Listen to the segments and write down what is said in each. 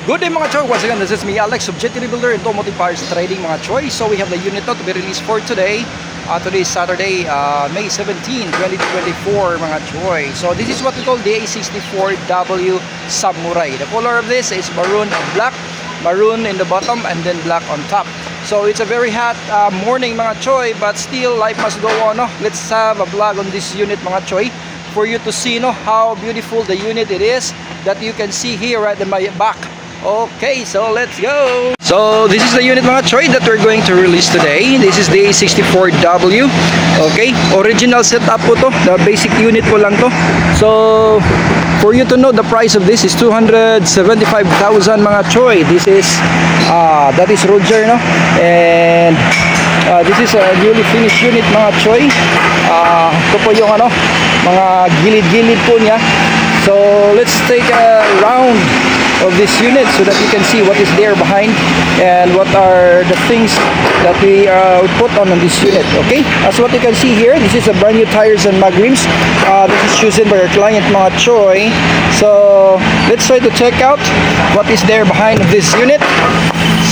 Good day mga choy, once again this is me Alex of JT Builder and Automotive Parts Trading mga choy. So we have the unit to be released for today. Today is Saturday, May 17, 2024 mga choy. So this is what we call the A64W Samurai. The color of this is maroon and black, maroon in the bottom and then black on top. So it's a very hot morning mga choy, but still life must go on. No? Let's have a vlog on this unit mga choy for you to see how beautiful the unit it is that you can see here right in my back. Okay, so let's go. So this is the unit mga choy that we're going to release today. This is the A64W. Okay, original setup po to. The basic unit po lang to. So for you to know, the price of this is 275,000 mga choy. This is that is Roger, no? And this is a newly finished unit mga choy. Ito po yung mga gilid-gilid po niya. So let's take a round of this unit so that you can see what is there behind and what are the things that we put on this unit. Okay, as what you can see here, this is a brand new tires and mag rims. This is chosen by our client mga choy. So let's try to check out what is there behind this unit.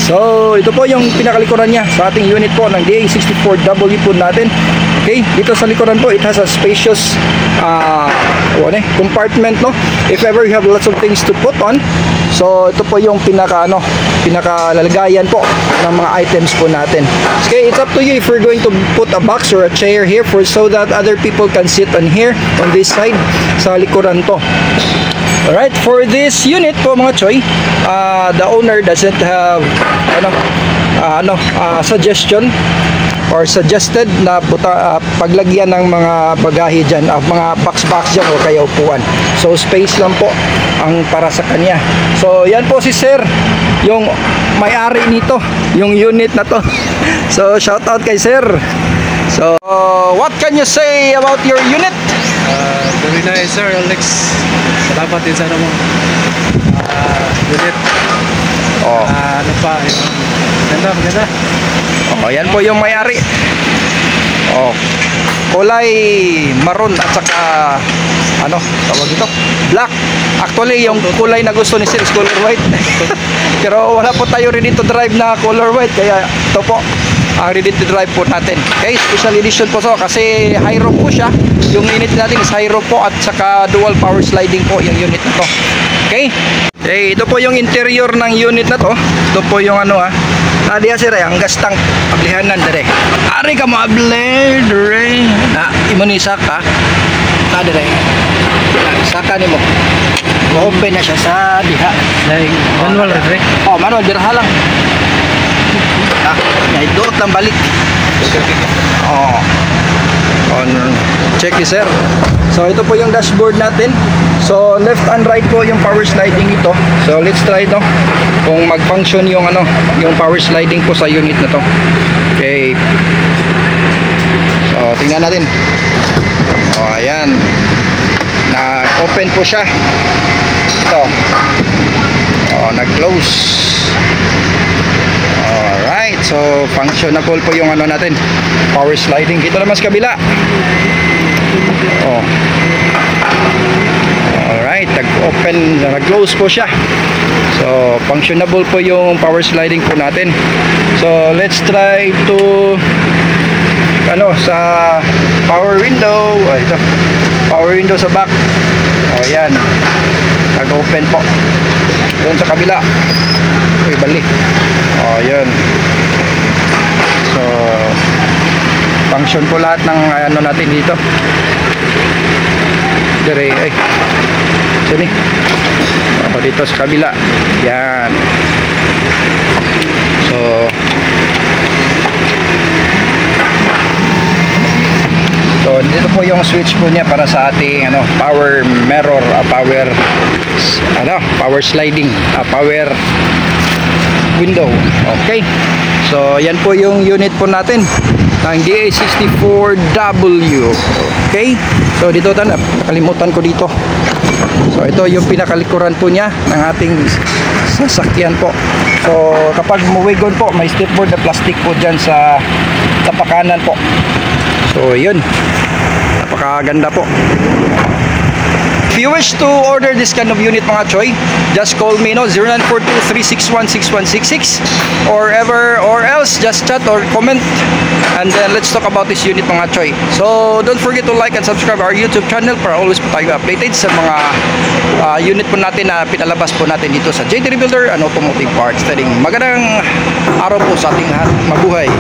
So ito po yung pinakalikuran niya sa ating unit po ng A64W po natin. Okay, dito sa likuran po, it has a spacious compartment, no? If ever you have lots of things to put on. So ito po yung pinakalalagayan po ng mga items po natin. Okay, it's up to you if we're going to put a box or a chair here so that other people can sit on here on this side sa likuran to. Alright, for this unit po mga choy, the owner doesn't have suggestion or suggested na paglagyan ng mga bagahe dyan, mga box dyan o kaya upuan. So space lang po ang para sa kanya. So yan po si sir, yung may-ari nito, yung unit na to. So shout out kay sir. So what can you say about your unit? Very nice sir Alex. Salamat din sa mo unit. Ano pa maganda. Yan po yung may-ari. Kulay maroon at saka tawag ito, black. Actually yung kulay na gusto ni sir is color white. Pero wala po tayo ready to drive na color white, kaya ito po ang ready to drive po natin. Okay, special edition po so kasi high rope po siya. Yung unit natin is high rope po at saka dual power sliding po yung unit na to. Okay, ito po yung interior ng unit na to. Ito po yung diya sir ang gastang ablihanan dire. Ari ka mo abler dire. Imo ni saka. Dire. Saka nimo. Open na siya sa diha. Manual dire. Manual dirha lang. Idot lang balik. Check this sir. So ito po yung dashboard natin. So left and right po yung power sliding ito. So let's try ito kung mag-function yung yung power sliding po sa unit na to. Okay. So tingnan natin. Ayan. Na-open po siya. Ito. Nag-close. Alright, so functionable po yung natin, power sliding. Kita naman sa kabila. Alright, nag-open, nag-close po siya. So functionable po yung power sliding po natin. So let's try to sa power window. Ito, power window sa back. Yan, nag-open po. Doon sa kabila. Balik. Yun. So function po lahat ng natin dito. Dire sini. Dito sa kabila. Yan. So dito po yung switch po niya para sa ating power mirror, power sliding, power window. Okay, so yan po yung unit po natin ng A64W. Okay, so dito nakalimutan ko dito. So ito yung pinakalikuran po niya ng ating sasakyan po. So kapag muwigon po, may stepboard na plastic po dyan sa tapakanan po. So yun, napakaganda po. If you wish to order this kind of unit mga choy, just call me no 0942-361-6166 or else just chat or comment and then let's talk about this unit mga choy. So don't forget to like and subscribe our YouTube channel para always po tayo updated sa mga unit po natin na pinalabas po natin dito sa JT Rebuilder and Automotive Parts Trading. Magandang araw po sa ating lahat. Mabuhay!